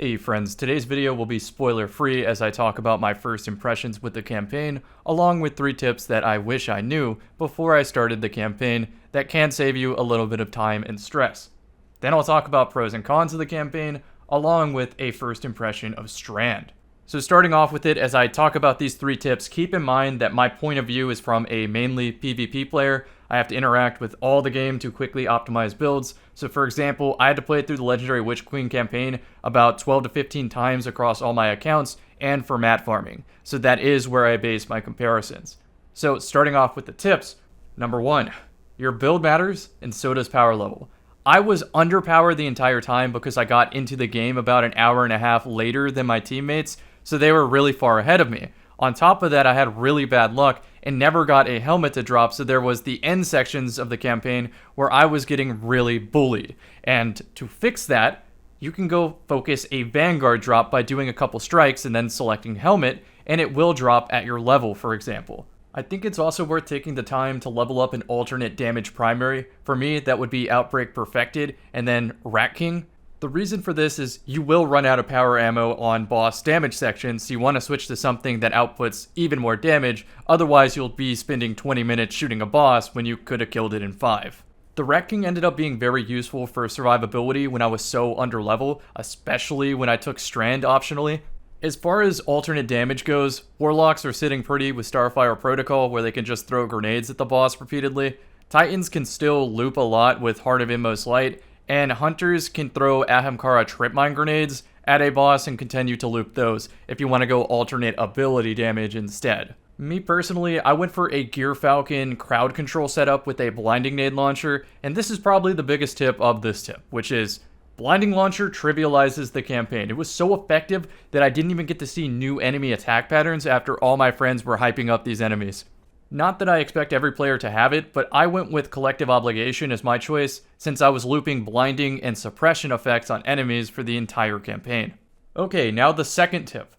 Hey friends, today's video will be spoiler free as I talk about my first impressions with the campaign, along with 3 tips that I wish I knew before I started the campaign that can save you a little bit of time and stress. Then I'll talk about pros and cons of the campaign, along with a first impression of Strand. So starting off with it, as I talk about these 3 tips, keep in mind that my point of view is from a mainly PvP player. I have to interact with all the game to quickly optimize builds. So for example, I had to play through the Legendary Witch Queen campaign about 12 to 15 times across all my accounts and for mat farming. So that is where I base my comparisons. So starting off with the tips, number 1, your build matters and so does power level. I was underpowered the entire time because I got into the game about an hour and a half later than my teammates, so they were really far ahead of me. On top of that, I had really bad luck and never got a helmet to drop, so there was the end sections of the campaign where I was getting really bullied. And to fix that, you can go focus a Vanguard drop by doing a couple strikes and then selecting helmet, and it will drop at your level, for example. I think it's also worth taking the time to level up an alternate damage primary. For me, that would be Outbreak Perfected and then Rat King. The reason for this is you will run out of power ammo on boss damage sections, so you want to switch to something that outputs even more damage, otherwise you'll be spending 20 minutes shooting a boss when you could have killed it in 5. The Rat King ended up being very useful for survivability when I was so under level, especially when I took Strand optionally. As far as alternate damage goes, Warlocks are sitting pretty with Starfire Protocol where they can just throw grenades at the boss repeatedly. Titans can still loop a lot with Heart of Inmost Light, and Hunters can throw Ahamkara Trip Mine grenades at a boss and continue to loop those if you want to go alternate ability damage instead. Me personally, I went for a Gear Falcon crowd control setup with a Blinding Nade launcher, and this is probably the biggest tip of this tip, which is Blinding Launcher trivializes the campaign. It was so effective that I didn't even get to see new enemy attack patterns after all my friends were hyping up these enemies. Not that I expect every player to have it, but I went with Collective Obligation as my choice since I was looping blinding and suppression effects on enemies for the entire campaign. Okay, now the second tip.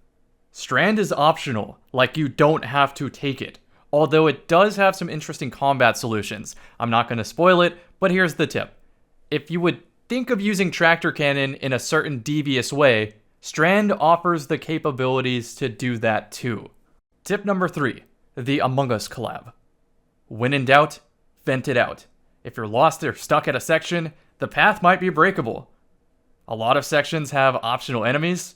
Strand is optional, like you don't have to take it. Although it does have some interesting combat solutions. I'm not going to spoil it, but here's the tip. If you would think of using Tractor Cannon in a certain devious way, Strand offers the capabilities to do that too. Tip number 3. The Among Us collab. When in doubt, vent it out. If you're lost or stuck at a section, the path might be breakable. A lot of sections have optional enemies.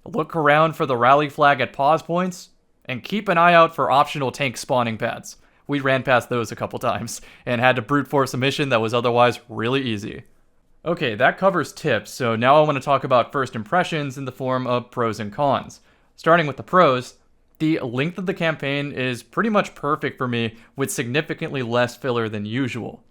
Look around for the rally flag at pause points, and keep an eye out for optional tank spawning pads. We ran past those a couple times, and had to brute force a mission that was otherwise really easy. Okay, that covers tips, so now I want to talk about first impressions in the form of pros and cons. Starting with the pros, the length of the campaign is pretty much perfect for me with significantly less filler than usual.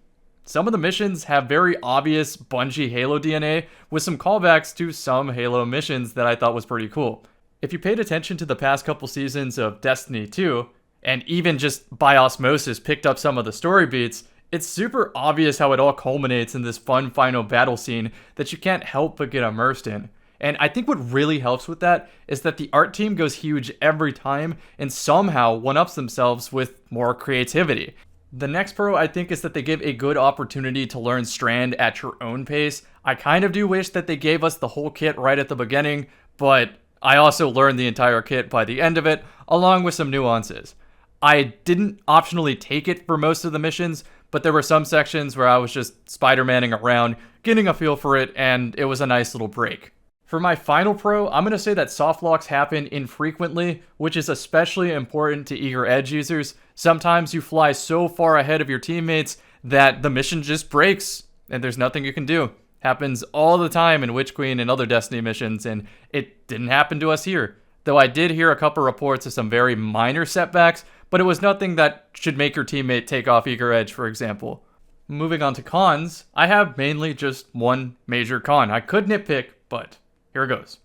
Some of the missions have very obvious Bungie Halo DNA with some callbacks to some Halo missions that I thought was pretty cool. If you paid attention to the past couple seasons of Destiny 2, and even just by osmosis picked up some of the story beats, it's super obvious how it all culminates in this fun final battle scene that you can't help but get immersed in. And I think what really helps with that is that the art team goes huge every time and somehow one-ups themselves with more creativity. The next pro I think is that they give a good opportunity to learn Strand at your own pace. I kind of do wish that they gave us the whole kit right at the beginning, but I also learned the entire kit by the end of it, along with some nuances. I didn't optionally take it for most of the missions, but there were some sections where I was just Spider-Manning around, getting a feel for it, and it was a nice little break. For my final pro, I'm going to say that soft locks happen infrequently, which is especially important to eager edge users. Sometimes you fly so far ahead of your teammates that the mission just breaks, and there's nothing you can do. Happens all the time in Witch Queen and other Destiny missions, and it didn't happen to us here. Though I did hear a couple reports of some very minor setbacks, but it was nothing that should make your teammate take off eager edge, for example. Moving on to cons, I have mainly just one major con. I could nitpick, but here it goes.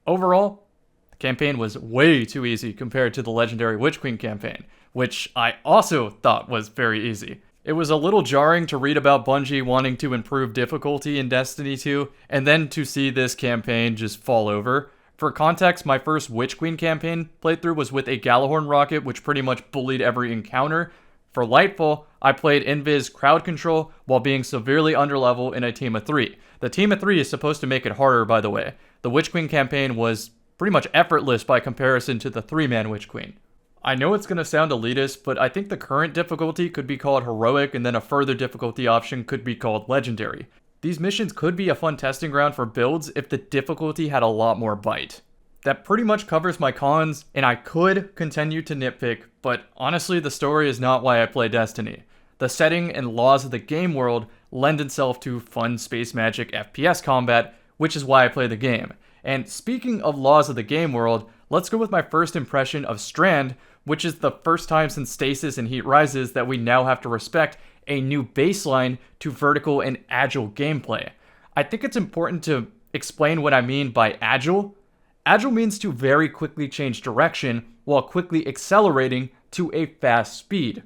Overall, the campaign was way too easy compared to the Legendary Witch Queen campaign, which I also thought was very easy. It was a little jarring to read about Bungie wanting to improve difficulty in Destiny 2, and then to see this campaign just fall over. For context, my first Witch Queen campaign playthrough was with a Galahorn rocket, which pretty much bullied every encounter. For Lightfall, I played Invis crowd control while being severely underlevel in a team of 3. The team of 3 is supposed to make it harder, by the way. The Witch Queen campaign was pretty much effortless by comparison to the 3-man Witch Queen. I know it's going to sound elitist, but I think the current difficulty could be called heroic, and then a further difficulty option could be called legendary. These missions could be a fun testing ground for builds if the difficulty had a lot more bite. That pretty much covers my cons, and I could continue to nitpick, but honestly the story is not why I play Destiny. The setting and laws of the game world lend itself to fun space magic FPS combat, which is why I play the game. And speaking of laws of the game world, let's go with my first impression of Strand, which is the first time since Stasis and Heat Rises that we now have to respect a new baseline to vertical and agile gameplay. I think it's important to explain what I mean by agile. Agile means to very quickly change direction while quickly accelerating to a fast speed.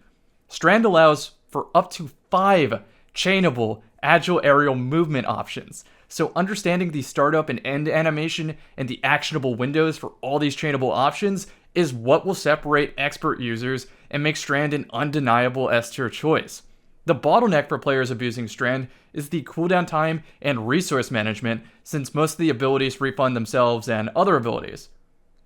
Strand allows for up to 5 chainable agile aerial movement options. So understanding the startup and end animation and the actionable windows for all these chainable options is what will separate expert users and make Strand an undeniable S-tier choice. The bottleneck for players abusing Strand is the cooldown time and resource management, since most of the abilities refund themselves and other abilities.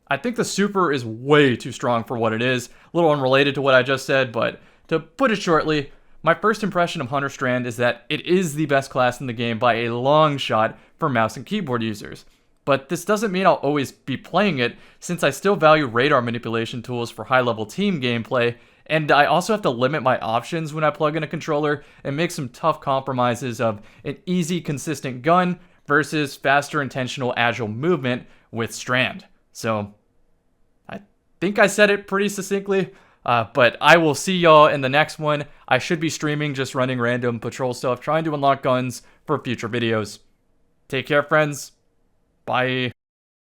I think the super is way too strong for what it is, a little unrelated to what I just said, but to put it shortly, my first impression of Hunter Strand is that it is the best class in the game by a long shot for mouse and keyboard users. But this doesn't mean I'll always be playing it, since I still value radar manipulation tools for high-level team gameplay, and I also have to limit my options when I plug in a controller and make some tough compromises of an easy, consistent gun versus faster, intentional, agile movement with Strand. So, I think I said it pretty succinctly, but I will see y'all in the next one. I should be streaming, just running random patrol stuff, trying to unlock guns for future videos. Take care, friends. Bye.